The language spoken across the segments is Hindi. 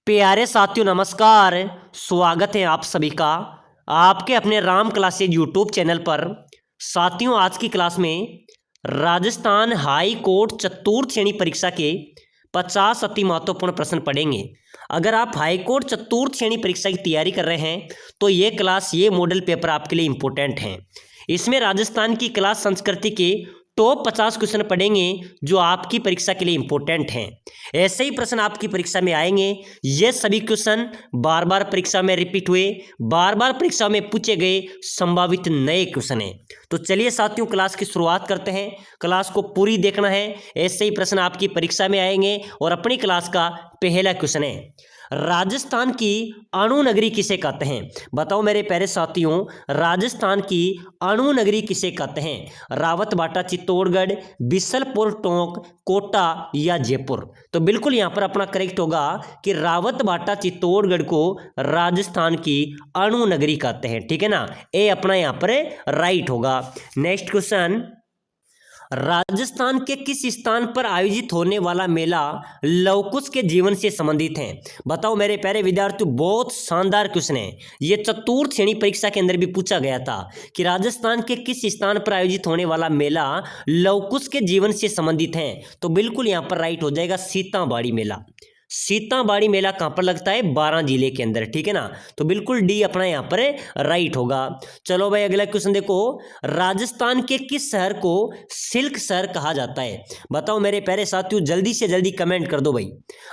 प्यारे साथियों नमस्कार। स्वागत है आप सभी का आपके अपने राम क्लासेज यूट्यूब चैनल पर। साथियों आज की क्लास में राजस्थान हाई कोर्ट चतुर्थ श्रेणी परीक्षा के 50 अति महत्वपूर्ण प्रश्न पढ़ेंगे। अगर आप हाई कोर्ट चतुर्थ श्रेणी परीक्षा की तैयारी कर रहे हैं तो ये मॉडल पेपर आपके लिए इम्पोर्टेंट हैं। इसमें राजस्थान की कला संस्कृति के टॉप 50 क्वेश्चन पढ़ेंगे जो आपकी परीक्षा के लिए इंपॉर्टेंट हैं। ऐसे ही प्रश्न आपकी परीक्षा में आएंगे। ये सभी क्वेश्चन बार बार परीक्षा में रिपीट हुए, बार बार परीक्षा में पूछे गए संभावित नए क्वेश्चन हैं। तो चलिए साथियों क्लास की शुरुआत करते हैं। क्लास को पूरी देखना है, ऐसे ही प्रश्न आपकी परीक्षा में आएंगे। और अपनी क्लास का पहला क्वेश्चन है, राजस्थान की अणु नगरी किसे कहते हैं? बताओ मेरे प्यारे साथियों, राजस्थान की अणु नगरी किसे कहते हैं? रावतबाटा चित्तौड़गढ़, बिसलपुर टोंक, कोटा या जयपुर? तो बिल्कुल यहाँ पर अपना करेक्ट होगा कि रावतबाटा चित्तौड़गढ़ को राजस्थान की अणु नगरी कहते हैं। ठीक है ना, ए अपना यहाँ पर राइट होगा। नेक्स्ट क्वेश्चन, राजस्थान के किस स्थान पर आयोजित होने वाला मेला लव कुश के जीवन से संबंधित है? बताओ मेरे प्यारे विद्यार्थियों, बहुत शानदार क्वेश्चन है। ये चतुर्थ श्रेणी परीक्षा के अंदर भी पूछा गया था कि राजस्थान के किस स्थान पर आयोजित होने वाला मेला लव कुश के जीवन से संबंधित है? तो बिल्कुल यहाँ पर राइट हो जाएगा सीताबाड़ी मेला। सीताबाड़ी मेला कहाँ पर लगता है? 12 जिले के अंदर। ठीक है ना, तो बिल्कुल डी अपना यहाँ पर राइट होगा। चलो भाई अगला क्वेश्चन देखो, राजस्थान के किस शहर को सिल्क शहर कहा जाता है? बताओ मेरे प्यारे साथियों, जल्दी से जल्दी कमेंट कर दो भाई।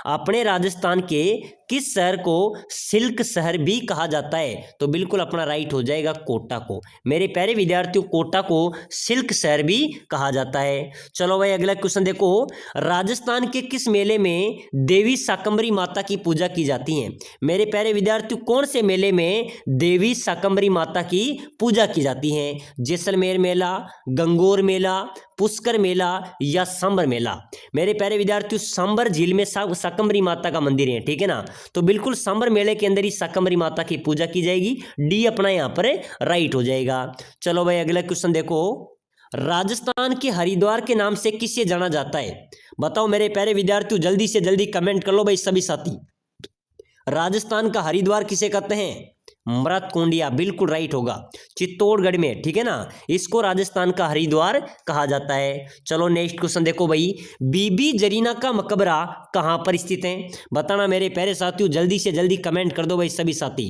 अपने राजस्थान के किस शहर को सिल्क शहर भी कहा जाता है? तो बिल्कुल अपना राइट हो जाएगा कोटा को। मेरे प्यारे विद्यार्थियों, कोटा को सिल्क शहर भी कहा जाता है। चलो भाई अगला क्वेश्चन देखो, राजस्थान के किस मेले में देवी शाकंभरी माता की पूजा की जाती है? मेरे प्यारे विद्यार्थियों, कौन से मेले में देवी शाकंभरी माता की पूजा की जाती है? जैसलमेर मेला, गंगोर मेला, पुष्कर मेला या सांबर मेला? मेरे प्यारे विद्यार्थियों, सांबर झील में शाकंभरी माता का मंदिर है। ठीक है ना, तो बिल्कुल सांबर मेले के अंदर ही शाकंभरी माता की पूजा की जाएगी। डी अपना यहाँ पर राइट हो जाएगा। चलो भाई अगला क्वेश्चन देखो, राजस्थान के हरिद्वार के नाम से किसे जाना जाता है? बताओ मेरे प्यारे विद्यार्थियों, जल्दी से जल्दी कमेंट कर लो भाई सभी साथी। राजस्थान का हरिद्वार किसे कहते हैं? मृतकुंडिया, बिल्कुल राइट होगा, चित्तौड़गढ़ में। ठीक है ना, इसको राजस्थान का हरिद्वार कहा जाता है। चलो नेक्स्ट क्वेश्चन देखो भाई, बीबी जरीना का मकबरा कहाँ पर स्थित है? बताना मेरे प्यारे साथियों, जल्दी से जल्दी कमेंट कर दो भाई सभी साथी।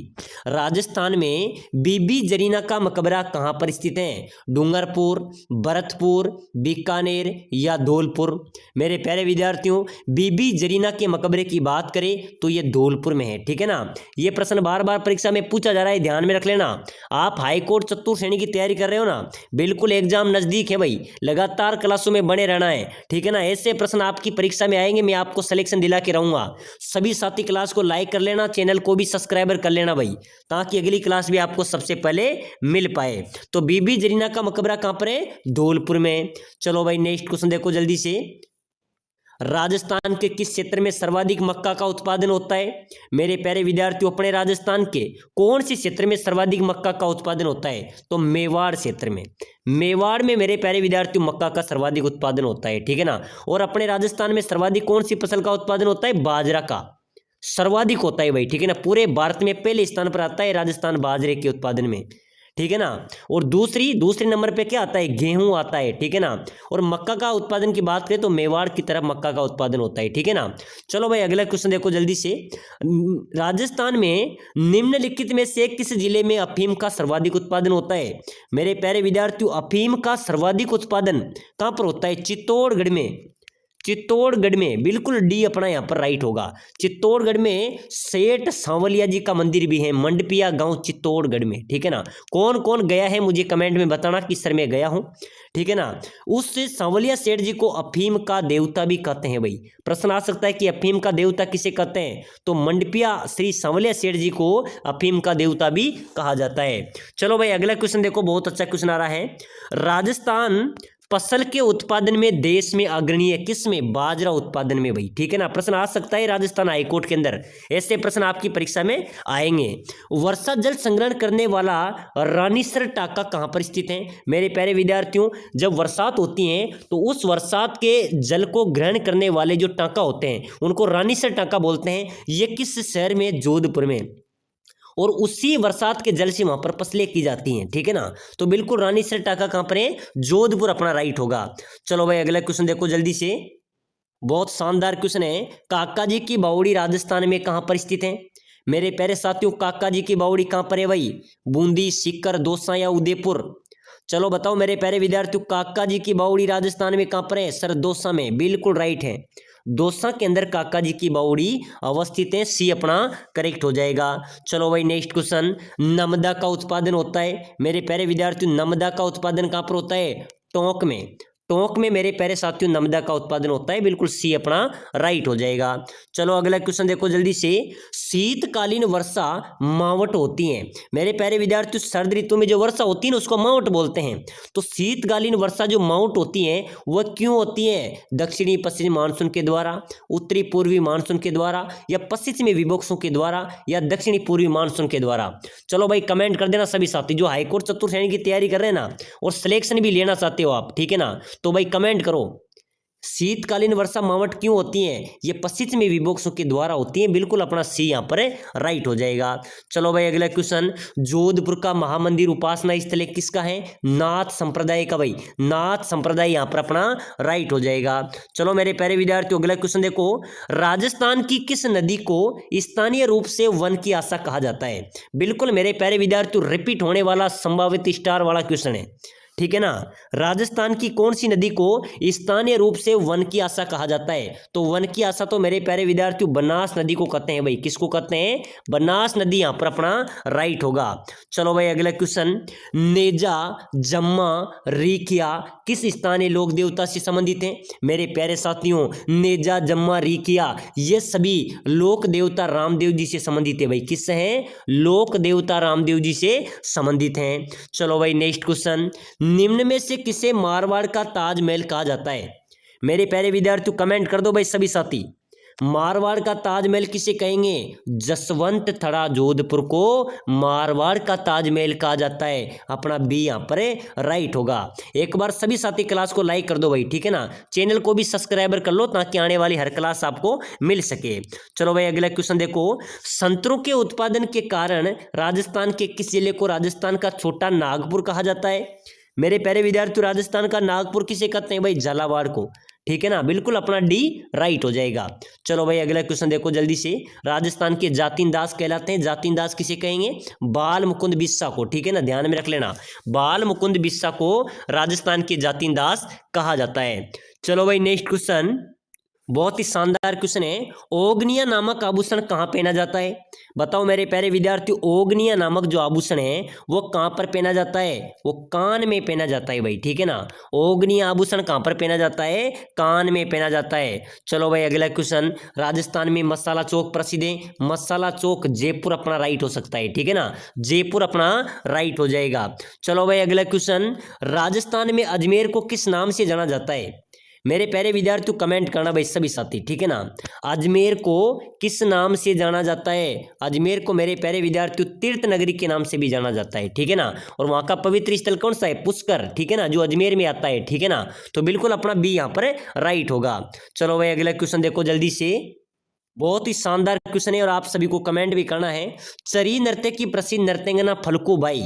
राजस्थान में बीबी जरीना का मकबरा कहाँ पर स्थित है? डूंगरपुर, भरतपुर, बीकानेर या धौलपुर? मेरे प्यारे विद्यार्थियों, बीबी जरीना के मकबरे की बात करें तो ये धौलपुर में है। ठीक है ना, ये प्रश्न बार बार परीक्षा में पूछा जा रहा है, ध्यान में रख लेना। आप हाई कोर्ट चतुर्थ श्रेणी की तैयारी कर रहे हो ना, बिल्कुल एग्जाम नजदीक है भाई, लगातार क्लासों में बने रहना है। ठीक है ना, ऐसे प्रश्न आपकी परीक्षा में आएंगे, मैं आपको सिलेक्शन दिला के रहूंगा। सभी साथी क्लास को लाइक कर लेना, चैनल को भी सब्सक्राइबर कर लेना भाई, ताकि अगली क्लास भी आपको सबसे पहले मिल पाए। तो बीबी जरीना का मकबरा कहां पर है? धौलपुर में। चलो भाई नेक्स्ट क्वेश्चन देखो जल्दी से, राजस्थान के किस क्षेत्र में सर्वाधिक मक्का का उत्पादन होता है? मेरे प्यारे विद्यार्थियों, अपने राजस्थान के कौन से क्षेत्र में सर्वाधिक मक्का का उत्पादन होता है? तो मेवाड़ क्षेत्र में। मेवाड़ में मेरे प्यारे विद्यार्थियों मक्का का सर्वाधिक उत्पादन होता है। ठीक है ना, और अपने राजस्थान में सर्वाधिक कौन सी फसल का उत्पादन होता है? बाजरा का सर्वाधिक होता है भाई। ठीक है ना, पूरे भारत में पहले स्थान पर आता है राजस्थान बाजरे के उत्पादन में। ठीक है ना, और दूसरे नंबर पे क्या आता है? गेहूं आता है। ठीक है ना, और मक्का का उत्पादन की बात करें तो मेवाड़ की तरफ मक्का का उत्पादन होता है। ठीक है ना, चलो भाई अगला क्वेश्चन देखो जल्दी से, राजस्थान में निम्नलिखित में से किस जिले में अफीम का सर्वाधिक उत्पादन होता है? मेरे प्यारे विद्यार्थियों, अफीम का सर्वाधिक उत्पादन कहां पर होता है? चित्तौड़गढ़ में। चित्तौड़गढ़ में, बिल्कुल डी अपना यहाँ पर राइट होगा। चित्तौड़गढ़ में सेठ सांवलिया जी का मंदिर भी है, मंडपिया गांव चित्तौड़गढ़ में। ठीक है ना, कौन कौन गया है मुझे कमेंट में बताना कि सर मैं गया हूं। ठीक है ना, उस सांवलिया सेठ जी को अफीम का देवता भी कहते हैं भाई। प्रश्न आ सकता है कि अफीम का देवता किसे कहते हैं? तो मंडपिया श्री सांवलिया सेठ जी को अफीम का देवता भी कहा जाता है। चलो भाई अगला क्वेश्चन देखो, बहुत अच्छा क्वेश्चन आ रहा है, राजस्थान फसल के उत्पादन में देश में अग्रणी है, किस में? बाजरा उत्पादन में भाई, ठीक है ना। प्रश्न आ सकता है राजस्थान हाईकोर्ट के अंदर, ऐसे प्रश्न आपकी परीक्षा में आएंगे। वर्षा जल संग्रहण करने वाला रानीसर टाका कहां पर स्थित है? मेरे प्यारे विद्यार्थियों, जब बरसात होती है तो उस बरसात के जल को ग्रहण करने वाले जो टाका होते हैं उनको रानीसर टाका बोलते हैं। ये किस शहर में? जोधपुर में। और उसी बरसात के जल से वहां पर फसलें की जाती हैं, ठीक है ना। तो बिल्कुल रानीसर टाका कहां पर है? जोधपुर अपना राइट होगा। चलो भाई अगला क्वेश्चन देखो जल्दी से, बहुत शानदार क्वेश्चन है। काका जी की बावड़ी राजस्थान में कहां पर स्थित है? मेरे प्यारे साथियों, काका जी की बावड़ी कहां पर है भाई? बूंदी, सीकर, दौसा या उदयपुर? चलो बताओ मेरे प्यारे विद्यार्थियों, काका जी की बावड़ी राजस्थान में कहां पर है? सर दौसा में, बिल्कुल राइट है। दौसा के अंदर काका जी की बावड़ी अवस्थित है, सी अपना करेक्ट हो जाएगा। चलो भाई नेक्स्ट क्वेश्चन, नमदा का उत्पादन होता है, मेरे प्यारे विद्यार्थियों नमदा का उत्पादन कहां पर होता है? टोंक में। टोंक में मेरे प्यारे साथियों नमदा का उत्पादन होता है, बिल्कुल सी अपना राइट हो जाएगा। चलो अगला क्वेश्चन देखो जल्दी से, शीतकालीन वर्षा मावट होती है। मेरे प्यारे विद्यार्थियों, सर्द ऋतु में जो वर्षा होती है ना उसको मावट बोलते हैं। तो शीतकालीन वर्षा जो मावट होती है वह क्यों होती है? दक्षिणी पश्चिमी मानसून के द्वारा, उत्तरी पूर्वी मानसून के द्वारा, या पश्चिमी विभोक्सों के द्वारा, या दक्षिणी पूर्वी मानसून के द्वारा? चलो भाई कमेंट कर देना सभी साथी जो हाईकोर्ट चतुर्थ श्रेणी की तैयारी कर रहे हैं ना और सिलेक्शन भी लेना चाहते हो आप, ठीक है ना, तो भाई कमेंट करो। शीतकालीन वर्षा मावट क्यों होती है? ये पश्चिमी विभोक्सों के द्वारा होती है, बिल्कुल अपना सी यहाँ पर राइट हो जाएगा। चलो भाई अगला क्वेश्चन, जोधपुर का महामंदिर उपासना स्थल किसका है? नाथ संप्रदाय का भाई, नाथ संप्रदाय यहाँ पर अपना राइट हो जाएगा। चलो मेरे प्यारे विद्यार्थियों अगला क्वेश्चन देखो, राजस्थान की किस नदी को स्थानीय रूप से वन की आशा कहा जाता है? बिल्कुल मेरे प्यारे विद्यार्थियों रिपीट होने वाला संभावित स्टार वाला क्वेश्चन है, ठीक है ना। राजस्थान की कौन सी नदी को स्थानीय रूप से वन की आशा कहा जाता है? तो वन की आशा तो मेरे प्यारे विद्यार्थियों बनास नदी को कहते हैं भाई, किसको कहते हैं? बनास नदी यहाँ पर अपना राइट होगा। चलो भाई अगला क्वेश्चन, नेजा, जम्मा, रीखिया किस स्थानीय लोक देवता से संबंधित हैं? मेरे प्यारे साथियों, नेजा, जम्मा, रीखिया ये सभी लोक देवता रामदेव जी से संबंधित है भाई, किससे हैं? लोक देवता रामदेव जी से संबंधित हैं। चलो भाई नेक्स्ट क्वेश्चन, निम्न में से किसे मारवाड़ का ताजमहल कहा जाता है? मेरे प्यारे विद्यार्थियों कमेंट कर दो भाई सभी साथी, मारवाड़ का ताजमहल किसे कहेंगे? जसवंत थड़ा जोधपुर को मारवाड़ का ताजमहल कहा जाता है, अपना बी यहाँ पर राइट होगा। एक बार सभी साथी क्लास को लाइक कर दो भाई, ठीक है ना, चैनल को भी सब्सक्राइबर कर लो ताकि आने वाली हर क्लास आपको मिल सके। चलो भाई अगला क्वेश्चन देखो, संतरों के उत्पादन के कारण राजस्थान के किस जिले को राजस्थान का छोटा नागपुर कहा जाता है? मेरे प्यारे विद्यार्थियों, राजस्थान का नागपुर किसे कहते हैं भाई? झालावाड़ को, ठीक है ना, बिल्कुल अपना डी राइट हो जाएगा। चलो भाई अगला क्वेश्चन देखो जल्दी से, राजस्थान के जातिन दास कहलाते हैं, जातिन दास किसे कहेंगे? बाल मुकुंद बिस्सा को, ठीक है ना, ध्यान में रख लेना, बाल मुकुंद बिस्सा को राजस्थान के जातिन दास कहा जाता है। चलो भाई नेक्स्ट क्वेश्चन, बहुत ही शानदार क्वेश्चन है, ओगनिया नामक आभूषण कहाँ पहना जाता है? बताओ मेरे प्यारे विद्यार्थियों, ओगनिया नामक जो आभूषण है वो कहाँ पर पहना जाता है? वो कान में पहना जाता है भाई, ठीक है ना, ओगनिया आभूषण कहाँ पर पहना जाता है? कान में पहना जाता है। चलो भाई अगला क्वेश्चन, राजस्थान में मसाला चौक प्रसिद्ध है, मसाला चौक जयपुर अपना राइट हो सकता है, ठीक है ना, जयपुर अपना राइट हो जाएगा। चलो भाई अगला क्वेश्चन, राजस्थान में अजमेर को किस नाम से जाना जाता है? मेरे प्यारे विद्यार्थियों कमेंट करना भाई सभी साथी, ठीक है ना, अजमेर को किस नाम से जाना जाता है? अजमेर को मेरे प्यारे विद्यार्थियों तीर्थ नगरी के नाम से भी जाना जाता है, ठीक है ना, और वहां का पवित्र स्थल कौन सा है? पुष्कर, ठीक है ना, जो अजमेर में आता है, ठीक है ना, तो बिल्कुल अपना बी यहाँ पर राइट होगा। चलो भाई अगला क्वेश्चन देखो जल्दी से, बहुत ही शानदार क्वेश्चन है और आप सभी को कमेंट भी करना है। चरी नृत्य की प्रसिद्ध नर्तंगना फलकूबाई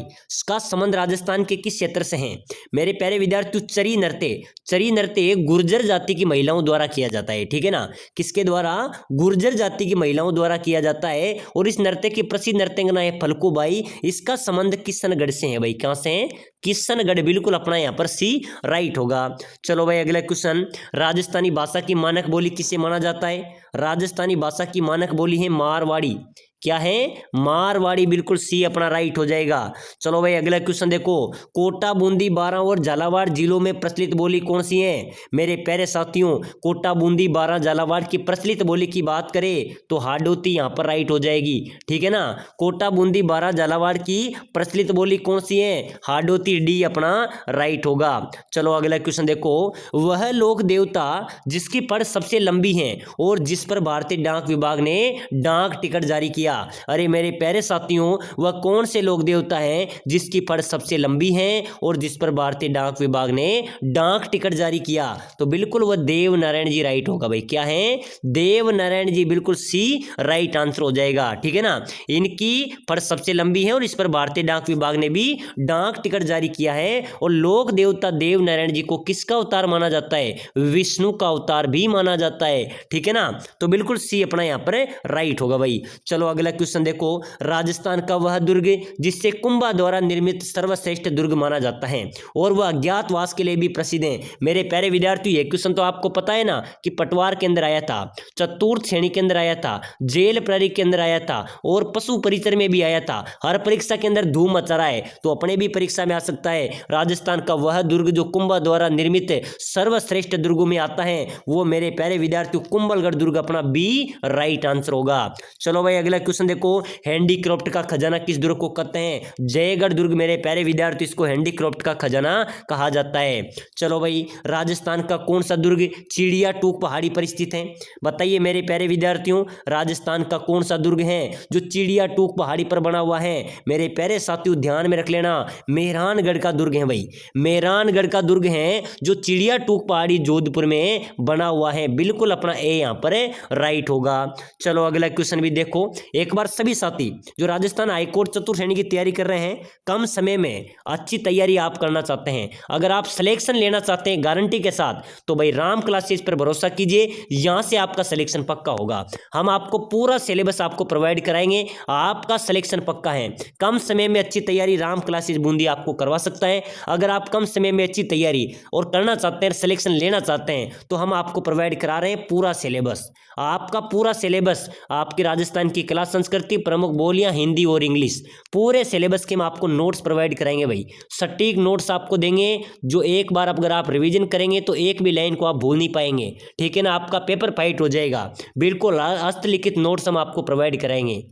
का संबंध राजस्थान के किस क्षेत्र से है? मेरे प्यारे विद्यार्थियों, चरी नृत्य गुर्जर जाति की महिलाओं द्वारा किया जाता है, ठीक है ना, किसके द्वारा? गुर्जर जाति की महिलाओं द्वारा किया जाता है, और इस नृत्य की प्रसिद्ध नर्तंगना है फलकूबाई। इसका संबंध किशनगढ़ से है भाई, कहां से है? किशनगढ़, बिल्कुल अपना यहाँ पर सी राइट होगा। चलो भाई अगला क्वेश्चन, राजस्थानी भाषा की मानक बोली किसे माना जाता है? राजस्थानी भाषा की मानक बोली है मारवाड़ी, क्या है, मारवाड़ी, बिल्कुल सी अपना राइट हो जाएगा। चलो भाई अगला क्वेश्चन देखो, कोटा, बूंदी, बारां और झालावाड़ जिलों में प्रचलित बोली कौन सी है? मेरे प्यारे साथियों, कोटा, बूंदी, बारां, झालावाड़ की प्रचलित बोली की बात करें तो हाडोती यहाँ पर राइट हो जाएगी। ठीक है ना, कोटा, बूंदी, बारां, झालावाड़ की प्रचलित बोली कौन सी है? हाडोती, डी अपना राइट होगा। चलो अगला क्वेश्चन देखो, वह लोक देवता जिसकी पढ़ सबसे लंबी है और जिस पर भारतीय डाक विभाग ने डाक टिकट जारी किया। अरे मेरे प्यारे साथियों, वह कौन से लोक देवता है जिसकी पढ़ सबसे लंबी है और जिस पर भारतीय डाक विभाग ने डाक टिकट जारी किया? तो बिल्कुल वह देव नारायण जी राइट होगा भाई। क्या है? देव नारायण जी, बिल्कुल सी राइट आंसर हो जाएगा। ठीक है ना, इनकी पढ़ सबसे लंबी है और इस पर भारतीय डाक विभाग ने भी डाक टिकट जारी किया है। और लोक देवता देव नारायण जी को किसका अवतार माना जाता है? विष्णु का अवतार भी माना जाता है। ठीक है ना, तो बिल्कुल सी अपना यहां पर राइट होगा भाई। चलो अगला क्वेश्चन देखो, राजस्थान का वह दुर्ग जिससे कुंभा द्वारा निर्मित सर्वश्रेष्ठ दुर्ग माना जाता है और वह अज्ञातवास के लिए भी प्रसिद्ध है। मेरे प्यारे विद्यार्थियों, ये क्वेश्चन तो आपको पता है ना कि पटवार के अंदर आया था, चतुर्थ श्रेणी के अंदर आया था, जेल प्रहरी के अंदर आया था और पशु परिचर में भी आया था। हर परीक्षा के अंदर धूम मचा रहा है, तो अपने भी परीक्षा में आ सकता है। राजस्थान का वह दुर्ग जो कुंभा द्वारा निर्मित सर्वश्रेष्ठ दुर्गों में आता है, वो मेरे प्यारे विद्यार्थियों कुंभलगढ़ दुर्ग अपना बी राइट आंसर होगा। चलो भाई अगला क्वेश्चन देखो, हैंडीक्राफ्ट का खजाना किस दुर्ग को कहते हैं? जयगढ़ दुर्ग मेरे प्यारे विद्यार्थी, इसको हैंडीक्राफ्ट का खजाना कहा जाता है। चलो भाई, राजस्थान का कौन सा दुर्ग चिड़िया टूक पहाड़ी पर स्थित है? बताइए मेरे प्यारे विद्यार्थियों, राजस्थान का कौन सा दुर्ग है जो चिड़िया टूक पहाड़ी पर बना हुआ है? मेरे प्यारे साथियों ध्यान में रख लेना, मेहरानगढ़ का दुर्ग है भाई। मेहरानगढ़ का दुर्ग है जो चिड़िया टूक पहाड़ी जोधपुर में बना हुआ है। बिल्कुल अपना ए यहाँ पर राइट होगा। चलो अगला क्वेश्चन भी देखो, एक बार सभी साथी जो राजस्थान हाईकोर्ट चतुर्थ श्रेणी की तैयारी कर रहे हैं, कम समय में अच्छी तैयारी आप करना चाहते हैं, अगर आप सिलेक्शन लेना चाहते हैं गारंटी के साथ, तो भाई राम क्लासेस पर भरोसा कीजिए, यहां से आपका सिलेक्शन पक्का होगा। हम आपको पूरा सिलेबस आपको प्रोवाइड कराएंगे, आपका सिलेक्शन पक्का है। कम समय में अच्छी तैयारी राम क्लासेस बूंदी आपको करवा सकता है। अगर आप कम समय में अच्छी तैयारी और करना चाहते हैं, सिलेक्शन लेना चाहते हैं, तो हम आपको प्रोवाइड करा रहे हैं पूरा सिलेबस। आपका पूरा सिलेबस, आपकी राजस्थान की कला संस्कृति, प्रमुख बोलियां, हिंदी और इंग्लिश, पूरे सिलेबस के हम आपको नोट्स प्रोवाइड कराएंगे भाई। सटीक नोट्स आपको देंगे जो एक बार अगर आप रिवीजन करेंगे तो एक भी लाइन को आप भूल नहीं पाएंगे। ठीक है ना, आपका पेपर फाइट हो जाएगा। बिल्कुल हस्तलिखित नोट्स हम आपको प्रोवाइड कराएंगे।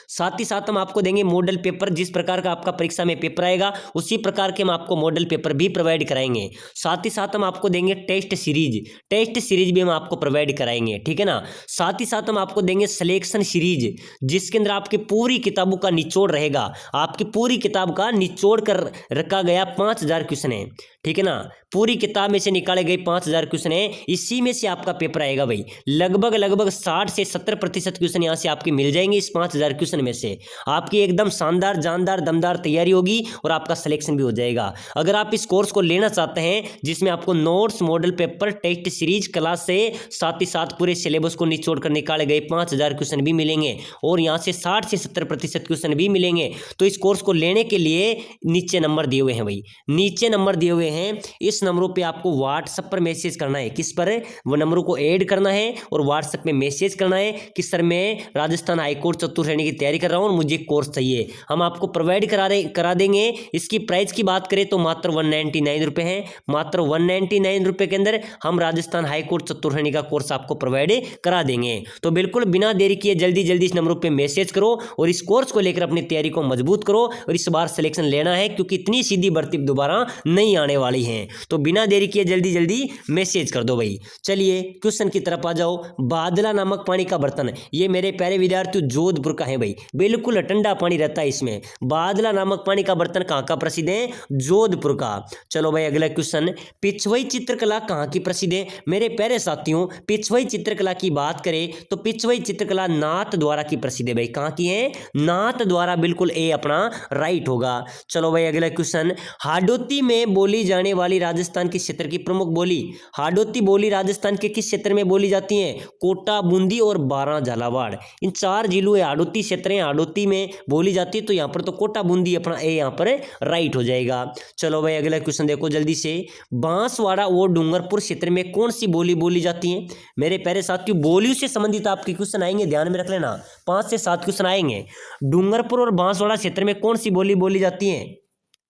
साथ ही साथ हम आपको देंगे मॉडल पेपर, जिस प्रकार का आपका परीक्षा में पेपर आएगा उसी प्रकार के हम आपको मॉडल पेपर भी प्रोवाइड कराएंगे। साथ ही साथ हम आपको देंगे टेस्ट सीरीज भी हम आपको प्रोवाइड कराएंगे। ठीक है ना, साथ ही साथ हम आपको देंगे सिलेक्शन सीरीज, जिसके अंदर आपकी पूरी किताबों का निचोड़ रहेगा। आपकी पूरी किताब का निचोड़ कर रखा गया 5000 क्वेश्चन है। ठीक है ना, पूरी किताब में से निकाले गए 5000 क्वेश्चन है, इसी में से आपका पेपर आएगा भाई। लगभग 60 से 70% क्वेश्चन यहाँ से आपके मिल जाएंगे। इस 5000 क्वेश्चन में से आपकी एकदम शानदार, जानदार, दमदार तैयारी होगी और आपका सिलेक्शन भी हो जाएगा। अगर आप इस कोर्स को लेना चाहते हैं जिसमें आपको notes, model paper, test series, class से साथ ही साथ पूरे सिलेबस को निचोड़ कर निकाले गए 5000 क्वेश्चन भी मिलेंगे और यहाँ से 60 से 70% क्वेश्चन भी मिलेंगे, तो इस कोर्स को लेने के लिए नीचे नंबर दिए हुए हैं भाई, नीचे नंबर दिए हुए हैं। इस नंबरों पे आपको व्हाट्सएप पर मैसेज करना है। किस पर? वो नंबरों को ऐड करना है और व्हाट्सएप में मैसेज करना है कि सर मैं राजस्थान हाईकोर्ट चतुर्थ श्रेणी की तैयारी कर रहा हूं और मुझे कोर्स चाहिए। हम आपको प्रोवाइड करा देंगे। इसकी प्राइस की बात करें तो मात्र 199 रुपए है। मात्र 199 रुपए के अंदर हम राजस्थान हाईकोर्ट चतुर्थ श्रेणी का कोर्स आपको प्रोवाइड करा देंगे। तो बिल्कुल बिना देरी किए जल्दी जल्दी इस नंबरों पर मैसेज करो और इस कोर्स को लेकर अपनी तैयारी को मजबूत करो और इस बार सिलेक्शन लेना है, क्योंकि इतनी सीधी भर्ती दोबारा नहीं आने वाली है। तो बिना देरी किए जल्दी जल्दी मैसेज कर दो भाई। चलिए क्वेश्चन की तरफ आ जाओ। बादला नामक पानी का बर्तन, ये मेरे प्यारे विद्यार्थियों जोधपुर का है भाई। बिल्कुल ठंडा पानी रहता है इसमें। बादला नामक पानी का बर्तन कहाँ का प्रसिद्ध है? जोधपुर का। चलो भाई अगला क्वेश्चन, पिछवई चित्रकला कहाँ की प्रसिद्ध है? मेरे प्यारे साथियों, पिछवई चित्रकला की बात करें तो पिछवई चित्रकला नाथ द्वारा की प्रसिद्ध है भाई। कहाँ की है? नाथ द्वारा। बिल्कुल ए अपना राइट होगा। चलो भाई अगला क्वेश्चन, हाडोती में बोली जाने वाली राजस्थान के क्षेत्र की प्रमुख बोली। हाडोती बोली राजस्थान के किस क्षेत्र में बोली जाती है? कोटा, बूंदी और बारां झालावाड़, इन 4 जिलों हाडोती क्षेत्र है, हाडोती में बोली जाती है। तो यहाँ पर तो कोटा बूंदी अपना ए यहाँ पर राइट हो जाएगा। चलो भाई अगला क्वेश्चन देखो जल्दी से। बांसवाड़ा और डूंगरपुर क्षेत्र में कौन सी बोली बोली जाती है? मेरे प्यारे साथियों, बोलियों से संबंधित आपके क्वेश्चन आएंगे, ध्यान में रख लेना, 5 से 7 क्वेश्चन आएंगे। डूंगरपुर और बांसवाड़ा क्षेत्र में कौन सी बोली बोली जाती है?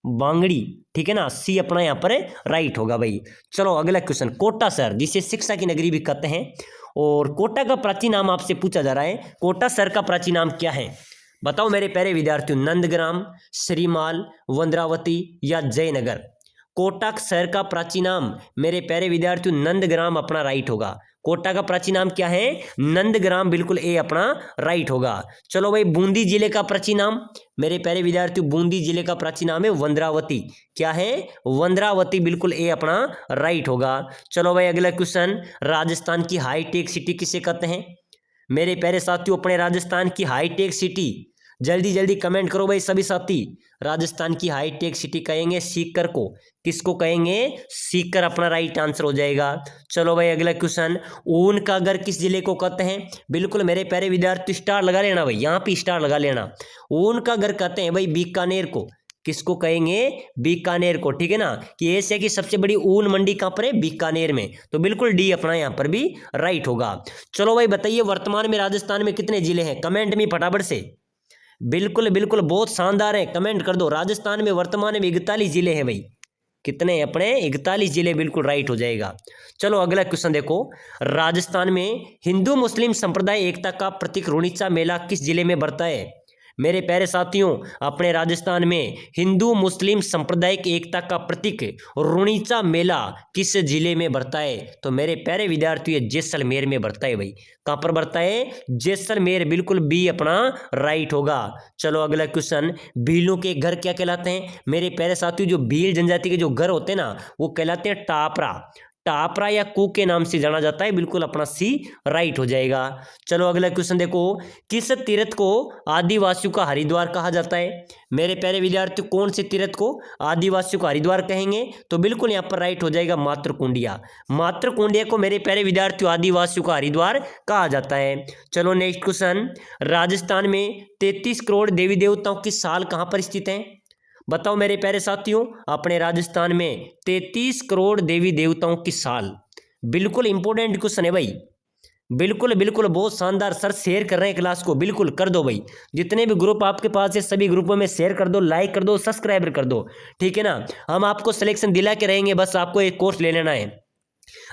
बांगड़ी, ठीक है ना, सी अपना यहाँ पर राइट होगा भाई। चलो अगला क्वेश्चन। कोटा शहर, जिसे शिक्षा की नगरी भी कहते हैं, और कोटा का प्राचीन नाम आपसे पूछा जा रहा है, कोटा शहर का प्राचीन नाम क्या है? बताओ मेरे प्यारे विद्यार्थियों, नंदग्राम, श्रीमाल, वंद्रावती या जयनगर? कोटा शहर का प्राचीन नाम मेरे प्यारे विद्यार्थियों नंदग्राम अपना राइट होगा। कोटा का प्राचीन नाम क्या है? नंदग्राम, बिल्कुल ए अपना राइट होगा। चलो भाई बूंदी जिले का प्राचीन नाम मेरे प्यारे विद्यार्थियों, बूंदी जिले का प्राचीन नाम है वंद्रावती। क्या है? वंद्रावती, बिल्कुल ए अपना राइट होगा। चलो भाई अगला क्वेश्चन। राजस्थान की हाईटेक सिटी किसे कहते हैं? मेरे प्यारे साथियों, अपने राजस्थान की हाईटेक सिटी, जल्दी जल्दी कमेंट करो भाई सभी साथी। राजस्थान की हाईटेक सिटी कहेंगे सीकर को। किसको कहेंगे? सीकर अपना राइट आंसर हो जाएगा। चलो भाई अगला क्वेश्चन। ऊन का घर किस जिले को कहते हैं? बिल्कुल मेरे प्यारे विद्यार्थी स्टार लगा लेना भाई, यहाँ पे स्टार लगा लेना। ऊन का घर कहते हैं भाई बीकानेर को। किसको कहेंगे? बीकानेर को, ठीक है ना। कि एशिया की सबसे बड़ी ऊन मंडी कहाँ पर है? बीकानेर में। तो बिल्कुल डी अपना यहाँ पर भी राइट होगा। चलो भाई बताइए, वर्तमान में राजस्थान में कितने जिले हैं? कमेंट में फटाफट से। बिल्कुल बिल्कुल बहुत शानदार है, कमेंट कर दो। राजस्थान में वर्तमान में 41 जिले हैं भाई। कितने? अपने 41 जिले, बिल्कुल राइट हो जाएगा। चलो अगला क्वेश्चन देखो। राजस्थान में हिंदू मुस्लिम संप्रदाय एकता का प्रतीक रुणीचा मेला किस जिले में बढ़ता है? मेरे प्यारे साथियों, अपने राजस्थान में हिंदू मुस्लिम सांप्रदायिक एकता का प्रतीक रुणीचा मेला किस जिले में बढ़ता है? तो मेरे प्यारे विद्यार्थियों, जैसलमेर में बढ़ता है भाई। कहाँ पर बढ़ता है? जैसलमेर, बिल्कुल बी अपना राइट होगा। चलो अगला क्वेश्चन। भीलों के घर क्या कहलाते हैं? मेरे प्यारे साथियों, जो भील जनजाति के जो घर होते हैं ना, वो कहलाते हैं टापरा। टापरा या कू के नाम से जाना जाता है, बिल्कुल अपना सी राइट हो जाएगा। चलो अगला क्वेश्चन देखो। किस तीर्थ को आदिवासियों का हरिद्वार कहा जाता है? मेरे प्यारे विद्यार्थियों, कौन से तीर्थ को आदिवासियों का हरिद्वार कहेंगे? तो बिल्कुल यहाँ पर राइट हो जाएगा मातृकुंडिया। मातृकुंडिया को मेरे प्यारे विद्यार्थियों आदिवासियों का हरिद्वार कहा जाता है। चलो नेक्स्ट क्वेश्चन। राजस्थान में 33 करोड़ देवी देवताओं की साल कहाँ पर स्थित है? बताओ मेरे प्यारे साथियों, अपने राजस्थान में 33 करोड़ देवी देवताओं की साल, बिल्कुल इंपॉर्टेंट क्वेश्चन है भाई। बिल्कुल बिल्कुल बहुत शानदार। सर शेयर कर रहे हैं क्लास को, बिल्कुल कर दो भाई। जितने भी ग्रुप आपके पास है सभी ग्रुपों में शेयर कर दो, लाइक कर दो, सब्सक्राइब कर दो, ठीक है ना। हम आपको सिलेक्शन दिला के रहेंगे, बस आपको एक कोर्स ले लेना है।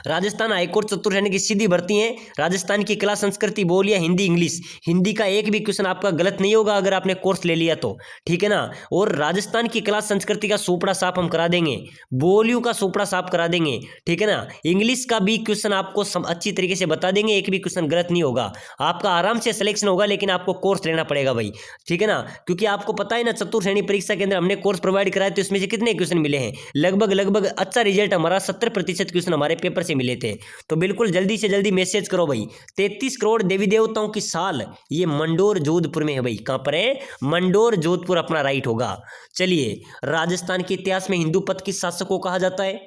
राजस्थान हाईकोर्ट चतुर्थ श्रेणी की सीधी भर्ती है। राजस्थान की कला संस्कृति बोल या हिंदी इंग्लिश, हिंदी का एक भी क्वेश्चन आपका गलत नहीं होगा अगर आपने कोर्स ले लिया तो, ठीक है ना। और राजस्थान की कला संस्कृति का सोपड़ा साफ हम करा देंगे, बोलियों का सोपड़ा साफ करा देंगे, ठीक है ना। इंग्लिश का भी क्वेश्चन आपको अच्छी तरीके से बता देंगे, एक भी क्वेश्चन गलत नहीं होगा, आपका आराम से सिलेक्शन होगा। लेकिन आपको कोर्स लेना पड़ेगा भाई, ठीक है ना। क्योंकि आपको पता है ना, चतुर्थ श्रेणी परीक्षा के अंदर हमने कोर्स प्रोवाइड कराया, तो इसमें से कितने क्वेश्चन मिले हैं? लगभग अच्छा रिजल्ट हमारा 70% क्वेश्चन हमारे पेपर से मिले थे। तो बिल्कुल जल्दी से जल्दी मैसेज करो भाई। 33 करोड़ देवी देवताओं की साल, ये मंडोर जोधपुर में है भाई। कहां पर है? मंडोर जोधपुर अपना राइट होगा। चलिए, राजस्थान के इतिहास में हिंदू पथ किस शासक को कहा जाता है?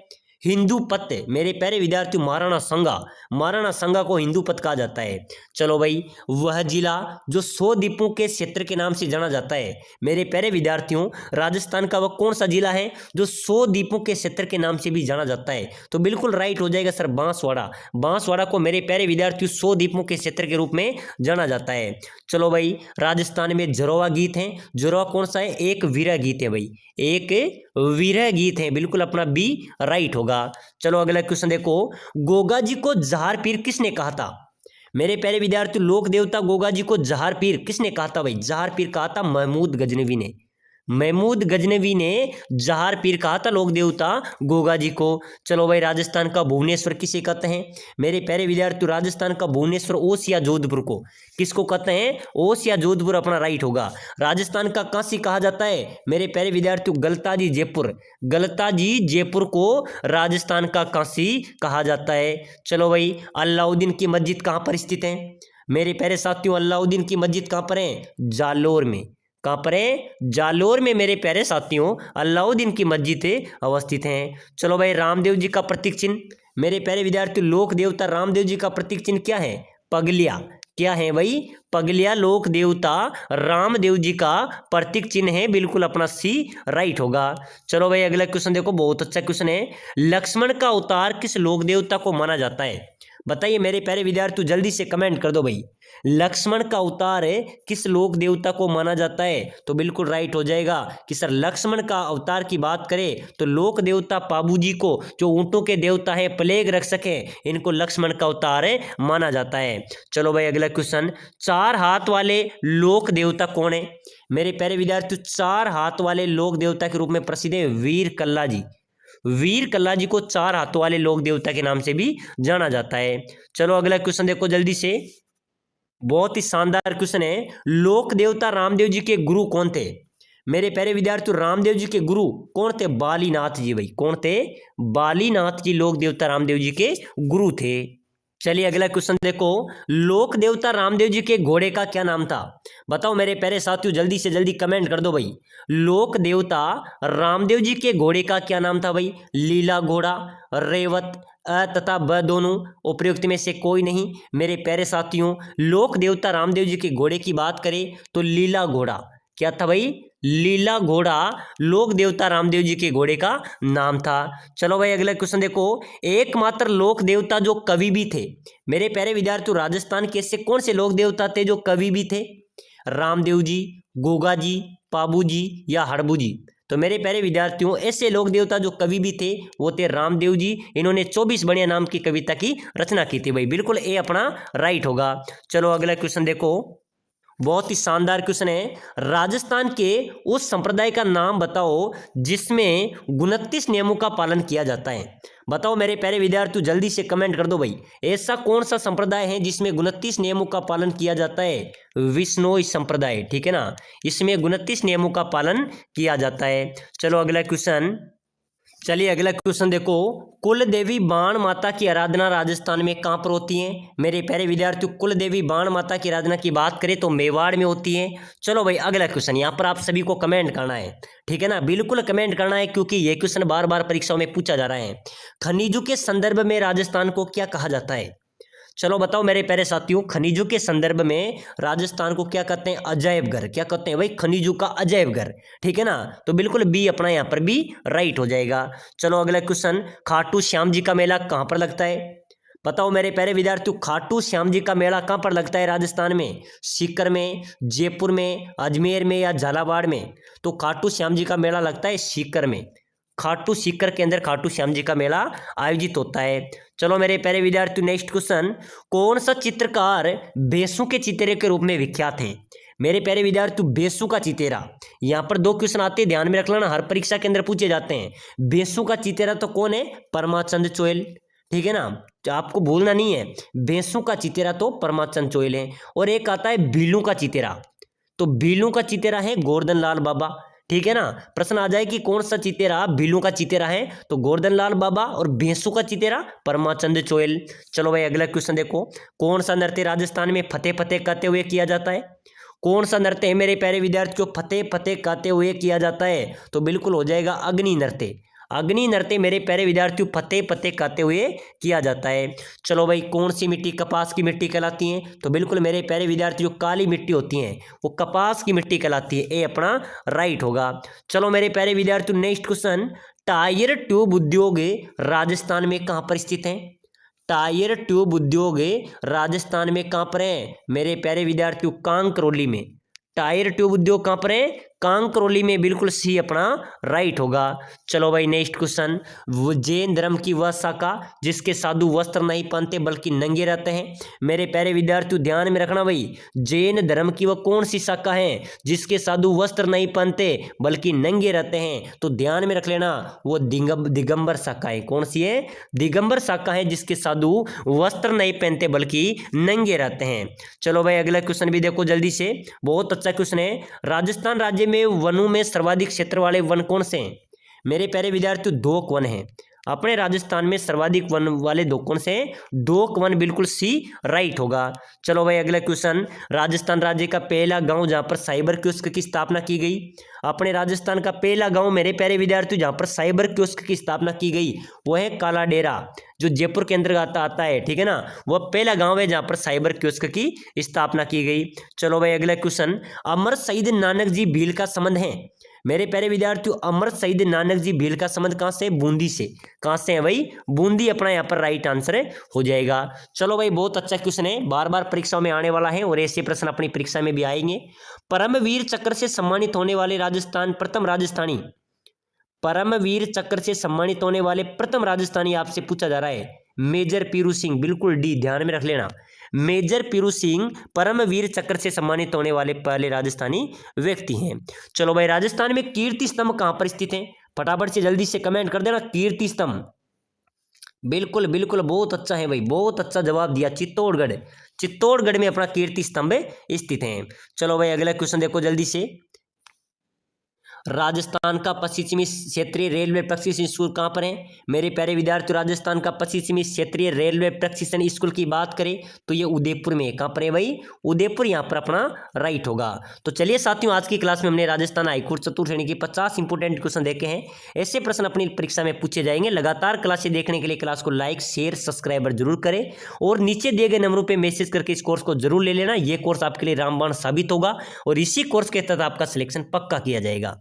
हिंदू पथ, मेरे प्यारे विद्यार्थियों, महाराणा संगा को हिंदू पथ कहा जाता है। चलो भाई, वह जिला जो 100 द्वीपों के क्षेत्र के नाम से जाना जाता है, मेरे प्यारे विद्यार्थियों, राजस्थान का वह कौन सा जिला है जो 100 द्वीपों के क्षेत्र के नाम से भी जाना जाता है? तो बिल्कुल राइट हो जाएगा सर, बांसवाड़ा को मेरे प्यारे विद्यार्थियों 100 द्वीपों के क्षेत्र के रूप में जाना जाता है। चलो भाई, राजस्थान में जरोवा गीत है, जरोवा कौन सा है? एक वीरा गीत है भाई, एक वीरा गीत है, बिल्कुल अपना बी राइट होगा। चलो अगला क्वेश्चन देखो। गोगा जी को जहार पीर किसने कहा था? मेरे प्यारे विद्यार्थी, लोक देवता गोगा जी को जहार पीर किसने कहा था भाई? जहार पीर कहा था महमूद गजनवी ने। महमूद गजनवी ने जहार पीर कहा था लोक देवता गोगा जी को। चलो भाई, राजस्थान का भुवनेश्वर किसे कहते हैं? मेरे प्यारे विद्यार्थी, राजस्थान का भुवनेश्वर ओस या जोधपुर को किसको कहते हैं? ओस या जोधपुर अपना राइट होगा। राजस्थान का काशी कहा जाता है, मेरे प्यारे विद्यार्थियों, गलताजी जयपुर को राजस्थान का काशी कहा जाता है। चलो भाई, अलाउद्दीन की मस्जिद कहाँ पर स्थित है? मेरे प्यारे साथियों, अलाउद्दीन की मस्जिद कहाँ पर है? जालोर में। कहाँ पर है? जालोर में मेरे प्यारे साथियों अलाउद्दीन की मस्जिद अवस्थित हैं। चलो भाई, रामदेव जी का प्रतीक चिन्ह, मेरे प्यारे विद्यार्थी लोक देवता रामदेव जी का प्रतीक चिन्ह क्या है? पगलिया। क्या है भाई? पगलिया लोक देवता रामदेव जी का प्रतीक चिन्ह है। बिल्कुल अपना सी राइट होगा। चलो भाई, अगला क्वेश्चन देखो, बहुत अच्छा क्वेश्चन है। लक्ष्मण का अवतार किस लोक देवता को माना जाता है? बताइए मेरे प्यारे विद्यार्थी, जल्दी से कमेंट कर दो भाई। लक्ष्मण का अवतार है किस लोक देवता को माना जाता है? तो बिल्कुल राइट हो जाएगा कि सर लक्ष्मण का अवतार की बात करें तो लोक देवता पाबू जी को, जो ऊंटों के देवता है, प्लेग रख सके, इनको लक्ष्मण का अवतार माना जाता है। चलो भाई, अगला क्वेश्चन, 4 हाथ वाले लोक देवता कौन है? मेरे प्यारे विद्यार्थी, 4 हाथ वाले लोक देवता के रूप में प्रसिद्ध है वीर कल्ला जी। वीर कल्ला जी को 4 हाथों वाले लोक देवता के नाम से भी जाना जाता है। चलो अगला क्वेश्चन देखो जल्दी से, बहुत ही शानदार क्वेश्चन है। लोक देवता रामदेव जी के गुरु कौन थे? मेरे प्यारे विद्यार्थियों, रामदेव जी के गुरु कौन थे? बालीनाथ जी भाई। कौन थे? बालीनाथ जी लोक देवता रामदेव जी के गुरु थे। चलिए अगला क्वेश्चन देखो, लोक देवता रामदेव जी के घोड़े का क्या नाम था? बताओ मेरे प्यारे साथियों, जल्दी से जल्दी कमेंट कर दो भाई। लोक देवता रामदेव जी के घोड़े का क्या नाम था भाई? लीला घोड़ा, रेवत, अ तथा ब दोनों, उपयुक्त में से कोई नहीं। मेरे प्यारे साथियों, लोक देवता रामदेव जी के घोड़े की बात करें तो लीला घोड़ा। क्या था भाई? लीला घोड़ा लोक देवता रामदेव जी के घोड़े का नाम था। चलो भाई, अगला क्वेश्चन देखो, एकमात्र लोक देवता जो कवि भी थे। मेरे प्यारे विद्यार्थियों, राजस्थान के ऐसे कौन से लोक देवता थे जो कवि भी थे? रामदेव जी, गोगा जी, पाबू जी या हड़बू जी? तो मेरे प्यारे विद्यार्थियों, ऐसे लोक देवता जो कवि भी थे वो थे रामदेव जी। इन्होंने 24 बढ़िया नाम की कविता की रचना की थी भाई। बिल्कुल ए अपना राइट होगा। चलो अगला क्वेश्चन देखो, बहुत ही शानदार क्वेश्चन है। राजस्थान के उस संप्रदाय का नाम बताओ जिसमें 29 नियमों का पालन किया जाता है। बताओ मेरे प्यारे विद्यार्थियों, जल्दी से कमेंट कर दो भाई। ऐसा कौन सा संप्रदाय है जिसमें 29 नियमों का पालन किया जाता है? विश्नोई संप्रदाय, ठीक है ना। इसमें 29 नियमों का पालन किया जाता है। चलो अगला क्वेश्चन, चलिए अगला क्वेश्चन देखो, कुल देवी बाण माता की आराधना राजस्थान में कहाँ पर होती है? मेरे प्यारे विद्यार्थियों, कुल देवी बाण माता की आराधना की बात करें तो मेवाड़ में होती है। चलो भाई, अगला क्वेश्चन, यहाँ पर आप सभी को कमेंट करना है, ठीक है ना। बिल्कुल कमेंट करना है क्योंकि ये क्वेश्चन बार बार परीक्षाओं में पूछा जा रहा है। खनिजों के संदर्भ में राजस्थान को क्या कहा जाता है? चलो बताओ मेरे प्यारे साथियों, खनिजों के संदर्भ में राजस्थान को क्या कहते हैं? अजायब घर। क्या कहते हैं भाई? खनिजों का अजायब घर, ठीक है ना। तो बिल्कुल बी अपना यहाँ पर भी राइट हो जाएगा। चलो अगला क्वेश्चन, खाटू श्याम जी का मेला कहाँ पर लगता है? बताओ मेरे प्यारे विद्यार्थियों, खाटू श्याम जी का मेला कहाँ पर लगता है राजस्थान में? सीकर में, जयपुर में, अजमेर में या झालावाड़ में? तो खाटू श्याम जी का मेला लगता है सीकर में। खाटू सीकर के अंदर खाटू श्याम जी का मेला आयोजित होता है। चलो मेरे प्यारे विद्यार्थियों, नेक्स्ट क्वेश्चन, कौन सा चित्रकार बेसु के चितेरे के रूप में विख्यात है? मेरे प्यारे विद्यार्थियों, बेसु का चितेरा, यहाँ पर 2 क्वेश्चन आते हैं, ध्यान में रख लेना, हर परीक्षा के अंदर पूछे जाते हैं। बेसु का चितेरा तो कौन है? परमाचंद चोइल, ठीक है ना। तो आपको भूलना नहीं है, बेसु का चितेरा तो परमाचंद चोइल है। और एक आता है भीलू का चितेरा, तो भीलू का चितेरा है गोवर्धन लाल बाबा, ठीक है ना। प्रश्न आ जाए कि कौन सा चितेरा भीलू का चितेरा है, तो गोवर्धन लाल बाबा, और भैंसू का चितेरा परमाचंद चोइल। चलो भाई, अगला क्वेश्चन देखो, कौन सा नृत्य राजस्थान में फतेह फतेह कहते हुए किया जाता है? कौन सा नृत्य है मेरे प्यारे विद्यार्थियों फतेह फतेह कहते हुए किया जाता है? तो बिल्कुल हो जाएगा अग्नि नृत्य। अग्नि नृत्य मेरे प्यारे विद्यार्थियों फतेह फतेह कहते हुए किया जाता है। चलो भाई, कौन सी मिट्टी कपास की मिट्टी कहलाती है? तो बिल्कुल मेरे प्यारे विद्यार्थियों काली मिट्टी होती है वो कपास की मिट्टी कहलाती है। ए अपना राइट होगा। चलो मेरे प्यारे विद्यार्थियों, नेक्स्ट क्वेश्चन, टायर ट्यूब उद्योग राजस्थान में कहाँ पर स्थित है? टायर ट्यूब उद्योग राजस्थान में कहाँ पर है? मेरे प्यारे विद्यार्थियों कांकरोली में। टायर ट्यूब उद्योग कहाँ पर है? कांकरोली में। बिल्कुल सी अपना राइट होगा। चलो भाई, नेक्स्ट क्वेश्चन, वो जैन धर्म की वह शाखा जिसके साधु वस्त्र नहीं पहनते बल्कि नंगे रहते हैं। मेरे प्यारे विद्यार्थियों ध्यान में रखना भाई, जैन धर्म की वह कौन सी शाखा है जिसके साधु वस्त्र नहीं पहनते बल्कि नंगे रहते हैं? तो ध्यान में रख लेना, वो दिगंबर शाखा है। कौन सी है? दिगंबर शाखा है जिसके साधु वस्त्र नहीं पहनते बल्कि नंगे रहते हैं। चलो भाई, अगला क्वेश्चन भी देखो जल्दी से, बहुत अच्छा क्वेश्चन है। राजस्थान राज्य में वनों में सर्वाधिक क्षेत्र वाले वन कौन से हैं? मेरे प्यारे विद्यार्थियों 2 वन हैं, अपने राजस्थान में सर्वाधिक वन वाले दो कौन से हैं? डोक वन, बिल्कुल सी राइट होगा। चलो भाई अगला क्वेश्चन, राजस्थान राज्य का पहला गांव जहां पर साइबर कियोस्क की स्थापना की गई। अपने राजस्थान का पहला गांव मेरे प्यारे विद्यार्थियों जहां पर साइबर कियोस्क की स्थापना की गई वो है काला डेरा, जो जयपुर के अंतर्गत आता है, ठीक है ना। वह पहला गांव है जहां पर साइबर कियोस्क की स्थापना की गई। चलो भाई अगला क्वेश्चन, अमर शहीद नानक जी भील का संबंध है। मेरे प्यारे विद्यार्थियों अमर शहीद नानक जी भील का संबंध कहां से? बूंदी से। कहां से है भाई? बूंदी अपना यहाँ पर राइट आंसर हो जाएगा। चलो भाई बहुत अच्छा क्वेश्चन है, बार बार परीक्षाओं में आने वाला है और ऐसे प्रश्न अपनी परीक्षा में भी आएंगे। परमवीर चक्र से सम्मानित होने वाले प्रथम राजस्थानी, परमवीर चक्र से सम्मानित होने वाले प्रथम राजस्थानी आपसे पूछा जा रहा है मेजर पीरू सिंह, बिल्कुल डी, ध्यान में रख लेना। मेजर पीरू सिंह परमवीर चक्र से सम्मानित होने वाले पहले राजस्थानी व्यक्ति हैं। चलो भाई राजस्थान में कीर्ति स्तंभ कहां पर स्थित है? फटाफट से जल्दी से कमेंट कर देना कीर्ति स्तंभ। बिल्कुल बिल्कुल बहुत अच्छा है भाई, बहुत अच्छा जवाब दिया, चित्तौड़गढ़। चित्तौड़गढ़ में अपना कीर्ति स्तंभ स्थित है। चलो भाई अगला क्वेश्चन देखो जल्दी से, राजस्थान का पश्चिमी क्षेत्रीय रेलवे प्रशिक्षण स्कूल कहाँ पर है? मेरे प्यारे विद्यार्थियों राजस्थान का पश्चिमी क्षेत्रीय रेलवे प्रशिक्षण स्कूल की बात करें तो ये उदयपुर में है। कहाँ पर है भाई? उदयपुर, यहाँ पर अपना राइट होगा। तो चलिए साथियों आज की क्लास में हमने राजस्थान हाईकोर्ट चतुर्थ श्रेणी के 50 इंपोर्टेंट क्वेश्चन देखे हैं। ऐसे प्रश्न अपनी परीक्षा में पूछे जाएंगे। लगातार क्लासें देखने के लिए क्लास को लाइक शेयर सब्सक्राइबर जरूर करें और नीचे दिए गए नंबरों पर मैसेज करके इस कोर्स को जरूर ले लेना। ये कोर्स आपके लिए रामबाण साबित होगा और इसी कोर्स के तहत आपका सिलेक्शन पक्का किया जाएगा।